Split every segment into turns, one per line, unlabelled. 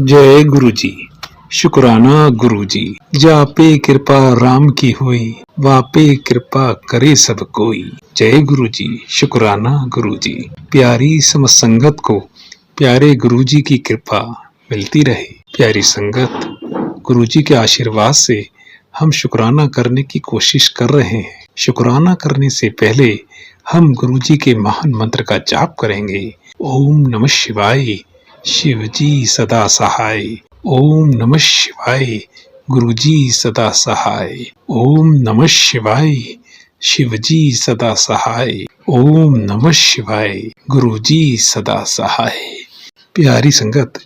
जय गुरु जी। शुक्राना गुरु जी। जापे कृपा राम की हुई, वापे कृपा करे सब कोई। जय गुरु जी। शुक्राना गुरु जी। प्यारी समसंगत को प्यारे गुरु जी की कृपा मिलती रहे। प्यारी संगत, गुरु जी के आशीर्वाद से हम शुक्राना करने की कोशिश कर रहे हैं। शुक्राना करने से पहले हम गुरु जी के महान मंत्र का जाप करेंगे। ओम नमः शिवाय, शिव जी सदा सहाय। ओम नमः शिवाय, गुरु जी सदा सहाय। ओम नमः शिवाय, शिव जी सदा सहाय। ओम नमः शिवाय, गुरु जी सदा सहाय। प्यारी संगत,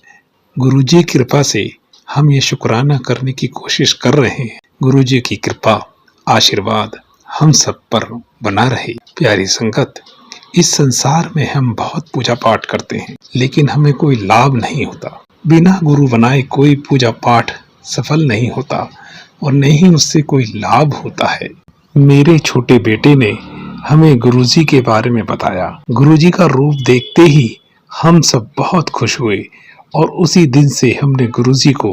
गुरु जी की कृपा से हम ये शुक्राना करने की कोशिश कर रहे हैं। गुरु जी की कृपा आशीर्वाद हम सब पर बना रहे। प्यारी संगत, इस संसार में हम बहुत पूजा पाठ करते हैं, लेकिन हमें कोई लाभ नहीं होता। बिना गुरु बनाए कोई पूजा पाठ सफल नहीं होता और न ही उससे कोई लाभ होता है। मेरे छोटे बेटे ने हमें गुरुजी के बारे में बताया। गुरुजी का रूप देखते ही हम सब बहुत खुश हुए और उसी दिन से हमने गुरुजी को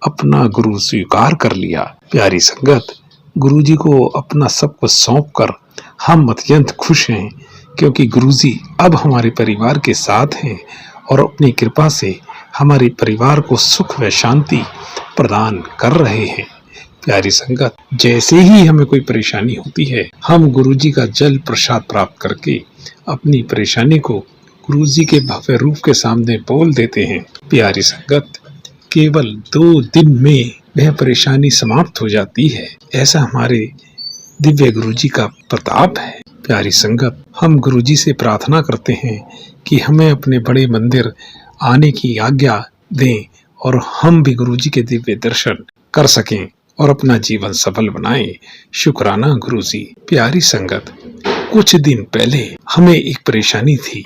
अपना गुरु स्वीकार कर लिया। प्यारी संगत, गुरुजी को अपना सब कुछ सौंप कर हम अत्यंत खुश हैं, क्योंकि गुरुजी अब हमारे परिवार के साथ हैं और अपनी कृपा से हमारे परिवार को सुख व शांति प्रदान कर रहे हैं। प्यारी संगत, जैसे ही हमें कोई परेशानी होती है, हम गुरुजी का जल प्रसाद प्राप्त करके अपनी परेशानी को गुरुजी के भव्य रूप के सामने बोल देते हैं। प्यारी संगत, केवल 2 दिन में वह परेशानी समाप्त हो जाती है। ऐसा हमारे दिव्य गुरुजी का प्रताप है। प्यारी संगत, हम गुरुजी से प्रार्थना करते हैं कि हमें अपने बड़े मंदिर आने की आज्ञा दें और हम भी गुरुजी के दिव्य दर्शन कर सकें और अपना जीवन सफल बनाएं। शुक्राना गुरुजी। प्यारी संगत, कुछ दिन पहले हमें एक परेशानी थी।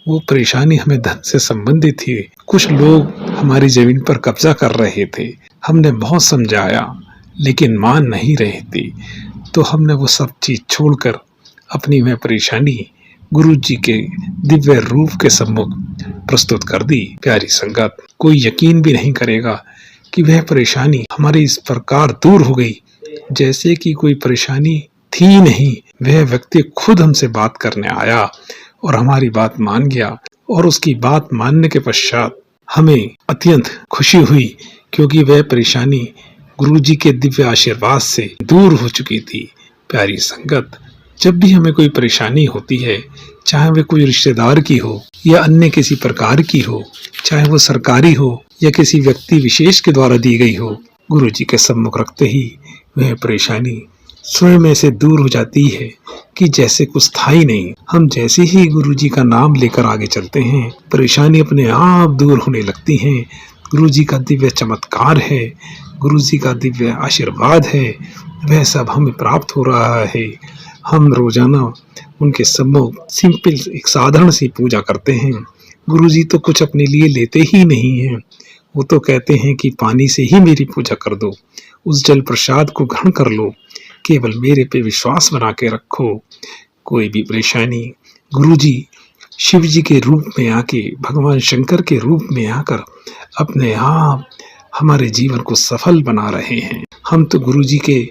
वो परेशानी हमें धन से संबंधित थी। कुछ लोग हमारी जमीन पर कब्जा कर रहे थे। हमने बहुत समझाया, लेकिन मान नहीं रहे थे। तो हमने वो सब चीज छोड़कर अपनी वह परेशानी गुरु जी के दिव्य रूप के सम्मुख प्रस्तुत कर दी। प्यारी संगत, कोई यकीन भी नहीं करेगा कि वह परेशानी हमारी इस प्रकार दूर हो गई जैसे कि कोई परेशानी थी नहीं। वह व्यक्ति खुद हमसे बात करने आया और हमारी बात मान गया, और उसकी बात मानने के पश्चात हमें अत्यंत खुशी हुई, क्योंकि वह परेशानी गुरु जी के दिव्य आशीर्वाद से दूर हो चुकी थी। प्यारी संगत, जब भी हमें कोई परेशानी होती है, चाहे वह कोई रिश्तेदार की हो या अन्य किसी प्रकार की हो, चाहे वो सरकारी हो या किसी व्यक्ति विशेष के द्वारा दी गई हो, गुरु जी के सम्मुख रखते ही वह परेशानी स्वयं से दूर हो जाती है कि जैसे कुछ था ही नहीं। हम जैसे ही गुरु जी का नाम लेकर आगे चलते हैं, परेशानी अपने आप दूर होने लगती हैं। गुरु जी का दिव्य चमत्कार है, गुरु जी का दिव्य आशीर्वाद है, वह सब हमें प्राप्त हो रहा है। हम रोजाना उनके सम्मुख सिंपल एक साधारण सी पूजा करते हैं। गुरुजी तो कुछ अपने लिए लेते ही नहीं हैं। वो तो कहते हैं कि पानी से ही मेरी पूजा कर दो, उस जल प्रसाद को ग्रहण कर लो, केवल मेरे पे विश्वास बना के रखो। कोई भी परेशानी गुरुजी शिव जी के रूप में आके, भगवान शंकर के रूप में आकर अपने आप हमारे जीवन को सफल बना रहे हैं। हम तो गुरुजी के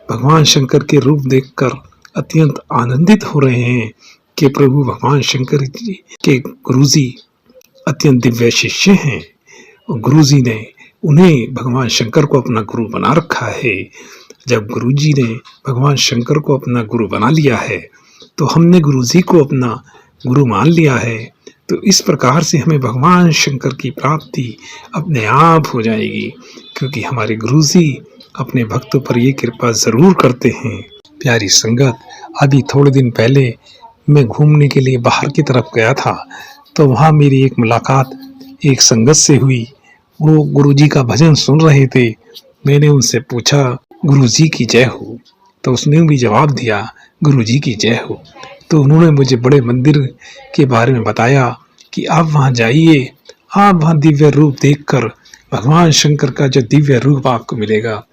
भगवान शंकर के रूप देखकर अत्यंत आनंदित हो रहे हैं कि प्रभु भगवान शंकर जी के गुरुजी अत्यंत दिव्य शिष्य हैं और गुरुजी ने उन्हें भगवान शंकर को अपना गुरु बना रखा है। जब गुरुजी ने भगवान शंकर को अपना गुरु बना लिया है, तो हमने गुरुजी को अपना गुरु मान लिया है। तो इस प्रकार से हमें भगवान शंकर की प्राप्ति अपने आप हो जाएगी, क्योंकि हमारे गुरुजी अपने भक्तों पर ये कृपा जरूर करते हैं। प्यारी संगत, अभी थोड़े दिन पहले मैं घूमने के लिए बाहर की तरफ गया था, तो वहाँ मेरी एक मुलाकात एक संगत से हुई। वो गुरुजी का भजन सुन रहे थे। मैंने उनसे पूछा, गुरुजी की जय हो, तो उसने भी जवाब दिया, गुरुजी की जय हो। तो उन्होंने मुझे बड़े मंदिर के बारे में बताया कि आप वहाँ जाइए, आप वहाँ दिव्य रूप देखकर भगवान शंकर का जो दिव्य रूप आपको मिलेगा,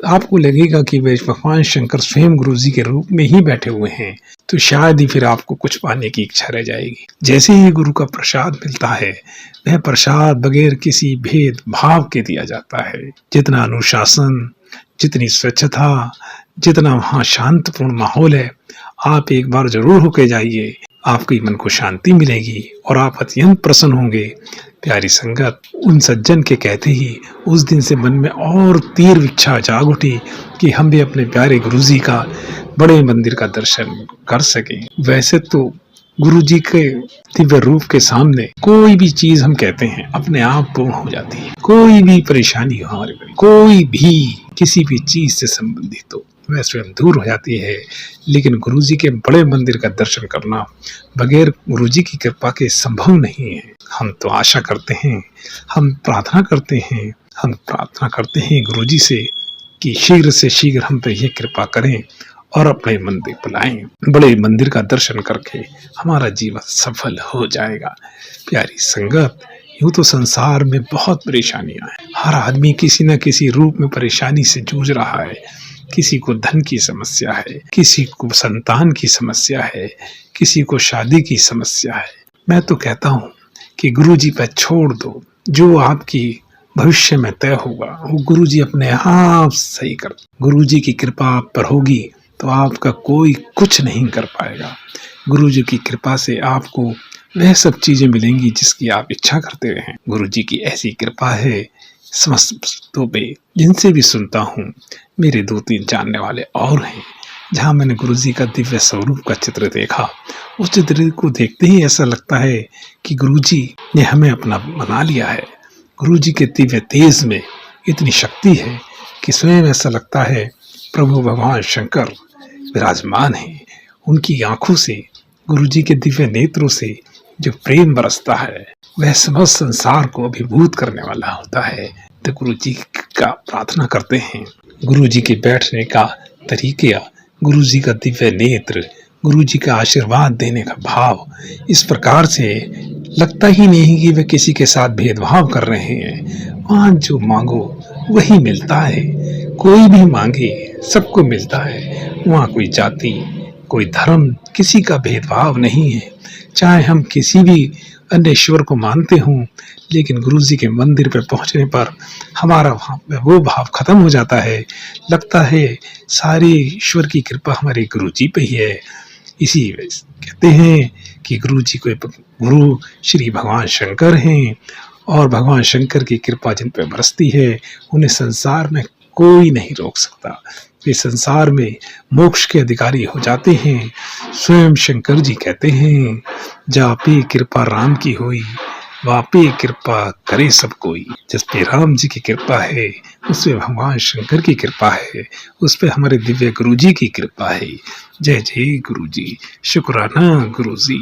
आपको लगेगा कि वे भगवान शंकर स्वयं गुरुजी के रूप में ही बैठे हुए हैं। तो शायद ही फिर आपको कुछ पाने की इच्छा रह जाएगी। जैसे ही गुरु का प्रसाद मिलता है, वह प्रसाद बगैर किसी भेद भाव के दिया जाता है। जितना अनुशासन, जितनी स्वच्छता, जितना वहाँ शांतपूर्ण माहौल है, आप एक बार जरूर होके जाइए, आपके मन को शांति मिलेगी और आप अत्यंत प्रसन्न होंगे। प्यारी संगत, उन सज्जन के कहते ही उस दिन से मन में और तीव्र इच्छा जाग उठी कि हम भी अपने प्यारे गुरुजी का बड़े मंदिर का दर्शन कर सकें। वैसे तो गुरुजी के दिव्य रूप के सामने कोई भी चीज हम कहते हैं अपने आप पूर्ण हो जाती है। कोई भी परेशानी हो हमारे में, कोई भी किसी भी चीज से संबंधित हो, वह स्वयं दूर हो जाती है। लेकिन गुरुजी के बड़े मंदिर का दर्शन करना बगैर गुरुजी की कृपा के संभव नहीं है। हम तो आशा करते हैं, हम प्रार्थना करते हैं गुरुजी से कि शीघ्र से शीघ्र हम पर यह कृपा करें और अपने मंदिर बुलाएं। बड़े मंदिर का दर्शन करके हमारा जीवन सफल हो जाएगा। प्यारी संगत, यूं तो संसार में बहुत परेशानियां हैं। हर आदमी किसी न किसी रूप में परेशानी से जूझ रहा है। किसी को धन की समस्या है, किसी को संतान की समस्या है, किसी को शादी की समस्या है। मैं तो कहता हूँ कि गुरुजी पर छोड़ दो। जो आपकी भविष्य में तय होगा वो गुरुजी अपने आप सही कर। गुरुजी की कृपा आप पर होगी तो आपका कोई कुछ नहीं कर पाएगा। गुरुजी की कृपा से आपको वह सब चीजें मिलेंगी जिसकी आप इच्छा करते हैं। गुरुजी की ऐसी कृपा है समस्त भक्तों पे। जिनसे भी सुनता हूँ, मेरे 2-3 जानने वाले और हैं, जहाँ मैंने गुरुजी का दिव्य स्वरूप का चित्र देखा, उस चित्र को देखते ही ऐसा लगता है कि गुरुजी ने हमें अपना बना लिया है। गुरुजी के दिव्य तेज में इतनी शक्ति है कि स्वयं ऐसा लगता है प्रभु भगवान शंकर विराजमान है। उनकी आंखों से, गुरुजी के दिव्य नेत्रों से जो प्रेम बरसता है वह समस्त संसार को अभिभूत करने वाला होता है। तो गुरुजी का प्रार्थना करते हैं, गुरुजी के बैठने का तरीका, गुरुजी का दिव्य नेत्र, गुरुजी का आशीर्वाद देने का भाव इस प्रकार से लगता ही नहीं कि वे किसी के साथ भेदभाव कर रहे हैं। वहाँ जो मांगो वही मिलता है। कोई भी मांगे सबको मिलता है। वहाँ कोई जाति, कोई धर्म, किसी का भेदभाव नहीं है। चाहे हम किसी भी अन्य ईश्वर को मानते हों, लेकिन गुरुजी के मंदिर पर पहुंचने पर हमारा वो भाव खत्म हो जाता है। लगता है सारी ईश्वर की कृपा हमारे गुरुजी पे ही है। इसी कहते हैं कि गुरुजी को गुरु श्री भगवान शंकर हैं और भगवान शंकर की कृपा जिन पर बरसती है उन्हें संसार में कोई नहीं रोक सकता। वे संसार में मोक्ष के अधिकारी हो जाते हैं। स्वयं शंकर जी कहते हैं, जा पे कृपा राम की होई, वापे कृपा करे सब कोई। जिस पे राम जी की कृपा है, उस पे भगवान शंकर की कृपा है, उस पे हमारे दिव्य गुरुजी की कृपा है। जय जय गुरुजी, शुक्राना गुरुजी।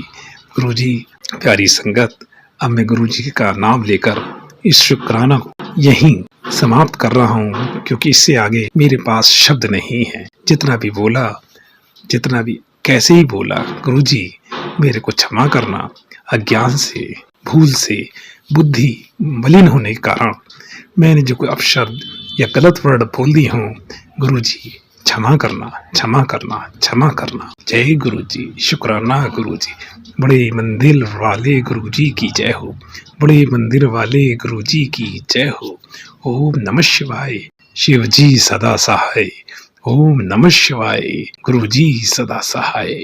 गुरुजी, प्यारी संगत, अब मैं गुरुजी का नाम लेकर इस शुक्राना को यहीं समाप्त कर रहा हूँ, क्योंकि इससे आगे मेरे पास शब्द नहीं है। जितना भी बोला, जितना भी कैसे ही बोला, गुरुजी मेरे को क्षमा करना। अज्ञान से, भूल से, बुद्धि मलिन होने के कारण मैंने जो कोई अपशब्द या गलत वर्ड बोल दी हूँ, गुरुजी क्षमा करना, क्षमा करना, क्षमा करना। जय गुरुजी, शुक्राना गुरुजी। बड़े मंदिर वाले गुरुजी की जय हो, बड़े मंदिर वाले गुरुजी की जय हो। ओम नमः शिवाय, शिव जी सदा सहाय। ओम नमः शिवाय, गुरुजी सदा सहाय।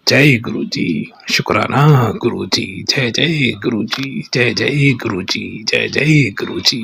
जय गुरुजी, शुक्राना गुरुजी। जय जय गुरुजी, जय जय गुरुजी, जय जय गुरुजी।